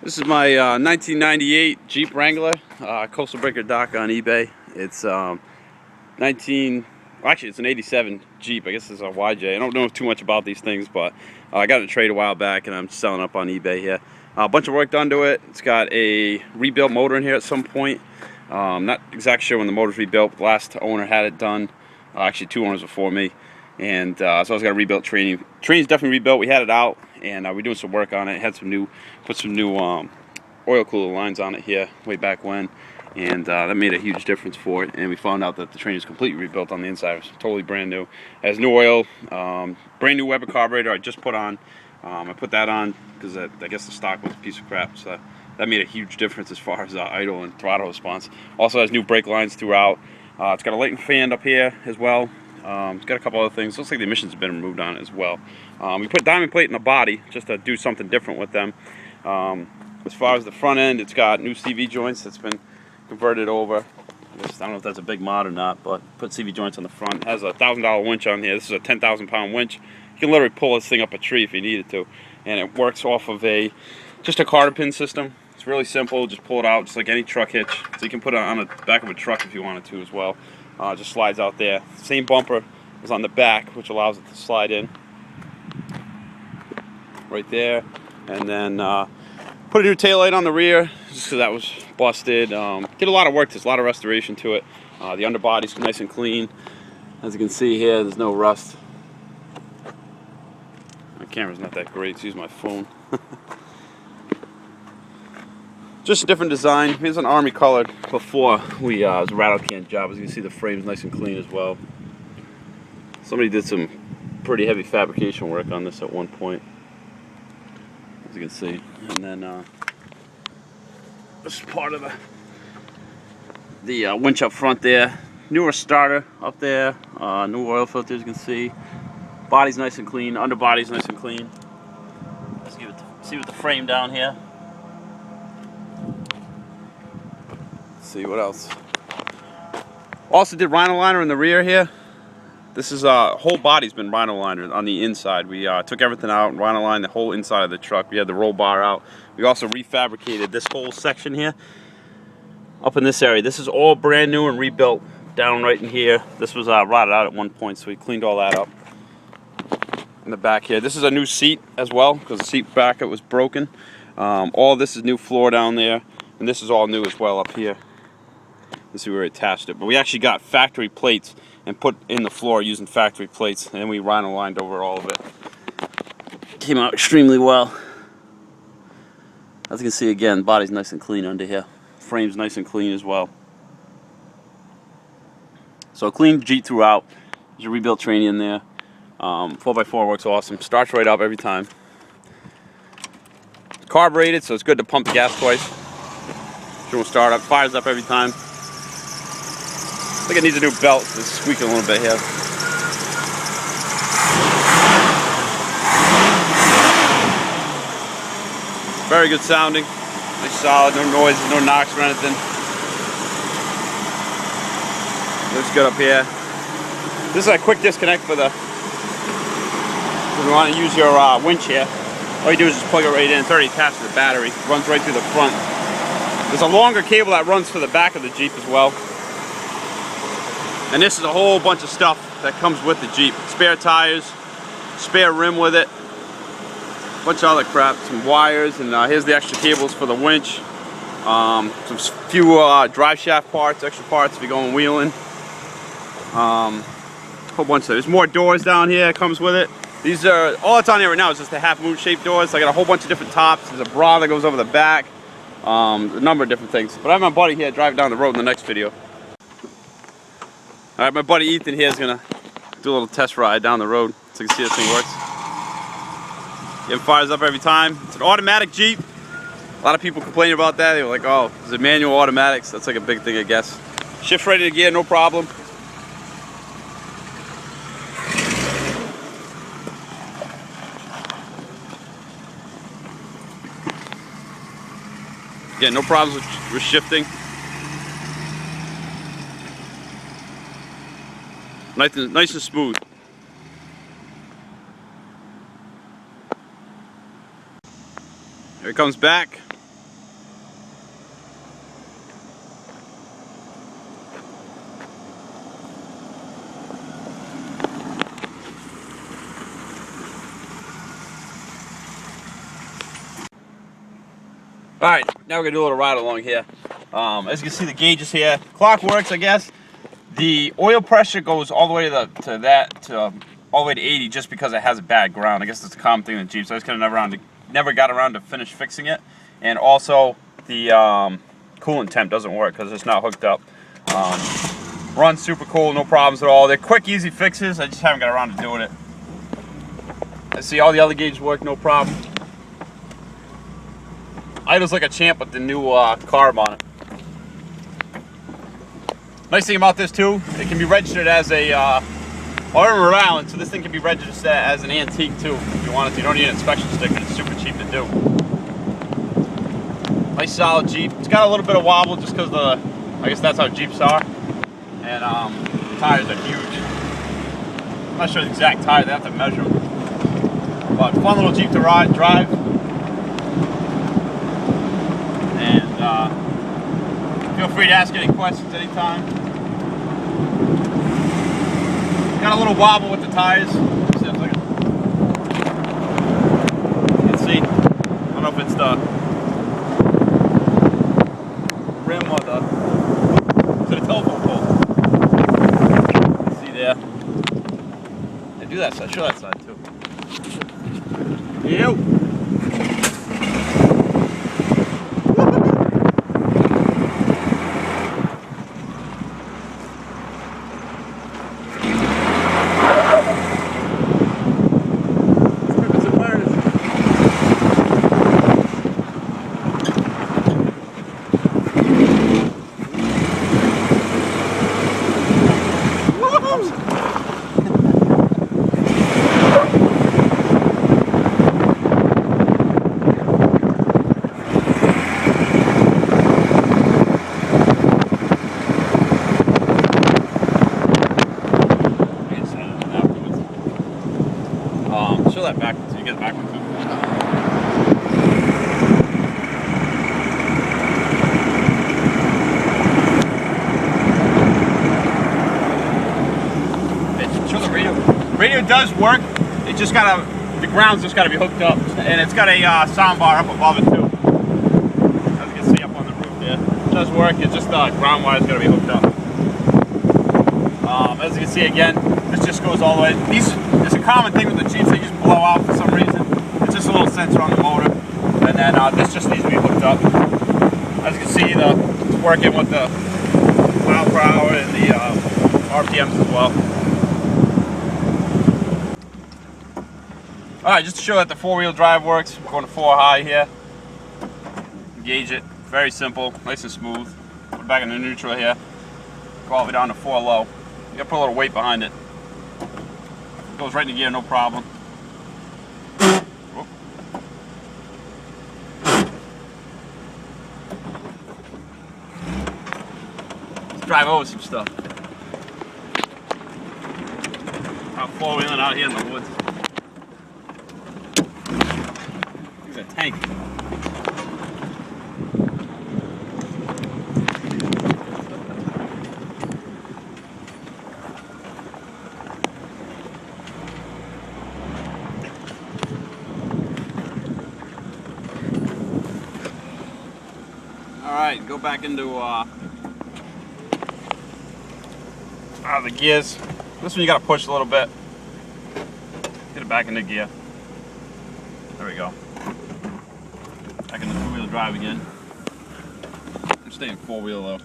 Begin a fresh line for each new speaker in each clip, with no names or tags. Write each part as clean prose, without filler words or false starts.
This is my 1998 Jeep Wrangler, Coastal Breaker dock on eBay. It's it's an 87 Jeep. I guess it's a YJ. I don't know too much about these things, but I got it in a trade a while back and I'm selling up on eBay here. A bunch of work done to it. It's got a rebuilt motor in here at some point. Not exactly sure when the motor's rebuilt. The last owner had it done. Actually, two owners before me. And so I was going to rebuild training. Training's definitely rebuilt. We had it out, and we're doing some work on it. Had some new, put some new oil cooler lines on it here way back when, and that made a huge difference for it. And we found out that the train is completely rebuilt on the inside. It's totally brand new. It has new oil, brand new Weber carburetor I just put on. I put that on because I guess the stock was a piece of crap. So that made a huge difference as far as idle and throttle response. Also has new brake lines throughout. It's got a light and fan up here as well. It's got a couple other things. Looks like the emissions have been removed on it as well. We put diamond plate in the body just to do something different with them. As far as the front end, it's got new CV joints that's been converted over. I don't know if that's a big mod or not, but put CV joints on the front. It has a $1,000 winch on here. This is a 10,000 pound winch. You can literally pull this thing up a tree if you needed to. And it works off of just a cotter pin system. It's really simple. Just pull it out just like any truck hitch. So you can put it on the back of a truck if you wanted to as well. Just slides out there. Same bumper is on the back, which allows it to slide in right there. And then put a new taillight on the rear just because that was busted. Did a lot of work to this, a lot of restoration to it. The underbody's nice and clean. As you can see here, there's no rust. My camera's not that great, so use my phone. Just a different design. Here's an army colored before it was a rattle can job. As you can see, the frame's nice and clean as well. Somebody did some pretty heavy fabrication work on this at one point, as you can see. And then this is part of the winch up front there. Newer starter up there. New oil filter, as you can see. Body's nice and clean. Underbody's nice and clean. Let's see with the frame down here. See what else. Also did rhino liner in the rear here. This is whole body's been rhino liner on the inside. We took everything out and rhino lined the whole inside of the truck. We had the roll bar out. We also refabricated this whole section here up in this area. This is all brand new and rebuilt down right in here. This was rotted out at one point, so we cleaned all that up. In the back here, this is a new seat as well because the seat bracket was broken. All this is new floor down there, and this is all new as well up here. This is where we attached it, but we actually got factory plates and put in the floor using factory plates, and then we rhino lined over all of it. Came out extremely well. As you can see again, body's nice and clean under here. Frame's nice and clean as well. So clean Jeep throughout. There's a rebuilt tranny in there. 4x4 works awesome. Starts right up every time. It's carbureted, so it's good to pump the gas twice. Dual startup, fires up every time. I think it needs a new belt. It's squeaking a little bit here. Very good sounding. Nice solid, no noise, no knocks or anything. Looks good up here. This is a quick disconnect for if you want to use your winch here. All you do is just plug it right in. It's already attached to the battery. It runs right through the front. There's a longer cable that runs to the back of the Jeep as well. And this is a whole bunch of stuff that comes with the Jeep. Spare tires, spare rim with it, a bunch of other crap, some wires, and here's the extra cables for the winch. Some few drive shaft parts, extra parts if you're going wheeling. A whole bunch of there's more doors down here that comes with it. These are, all that's on here right now is just the half moon shaped doors. I got a whole bunch of different tops. There's a bra that goes over the back. A number of different things. But I have my buddy here driving down the road in the next video. Alright, my buddy Ethan here is going to do a little test ride down the road so you can see this thing works. It fires up every time. It's an automatic Jeep. A lot of people complain about that. They were like, oh, is it manual automatics? That's like a big thing, I guess. Shift right into gear, no problem. Yeah, no problems with shifting. Nice and smooth. Here it comes back. Alright, now we're going to do a little ride along here. As you can see, the gauges here. Clock works, I guess. The oil pressure goes all the way to all the way to 80 just because it has a bad ground. I guess it's a common thing in Jeep, so I just kind of never got around to finish fixing it. And also, the coolant temp doesn't work because it's not hooked up. Runs super cool, no problems at all. They're quick, easy fixes. I just haven't got around to doing it. I see all the other gauges work, no problem. Idles like a champ with the new carb on it. Nice thing about this too, it can be registered as a, or in Rhode Island, so this thing can be registered as an antique too, if you want it to. You don't need an inspection sticker, it's super cheap to do. Nice solid Jeep. It's got a little bit of wobble just because I guess that's how Jeeps are. And the tires are huge. I'm not sure the exact tire, they have to measure them. But fun little Jeep to drive. And feel free to ask any questions anytime. Got a little wobble with the tires. You can see. I don't know if it's the rim or the telephone pole. You can see there. They do that side. Show that side too. Yep. Show that backwards so you get it backwards too. Show the radio. Radio does work. It just gotta, the ground's just gotta be hooked up, and it's got a sound bar up above it too. As you can see up on the roof there, it does work. It's just the ground wire's gotta be hooked up. As you can see again, this just goes all the way. It's a common thing with the Jeeps, they just blow out for some reason. It's just a little sensor on the motor, and then this just needs to be hooked up. As you can see, it's working with the mile per hour and the RPMs as well. Alright, just to show that the four-wheel drive works, I'm going to 4 high here. Engage it, very simple, nice and smooth. Put it back in the neutral here. Go all the way down to 4 low. You gotta put a little weight behind it. Goes right in the gear, no problem. Let's drive over some stuff. I'm 4-wheeling out here in the woods. There's a tank. Alright, go back into the gears. This one you gotta push a little bit. Get it back into gear. There we go. Back into 2-wheel drive again. I'm staying 4-wheel though.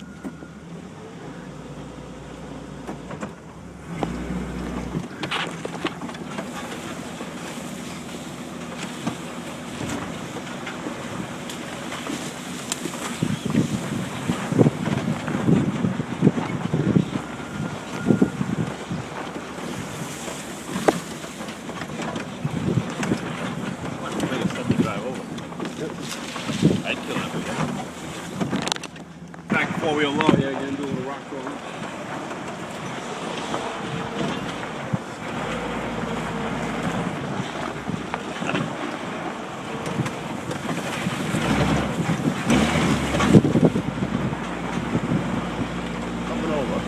I'd kill that with that. Back 4-wheel low, yeah, again, do a little rock roll. Up and over.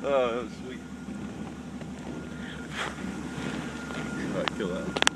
Oh, that was sweet. Alright, kill that one.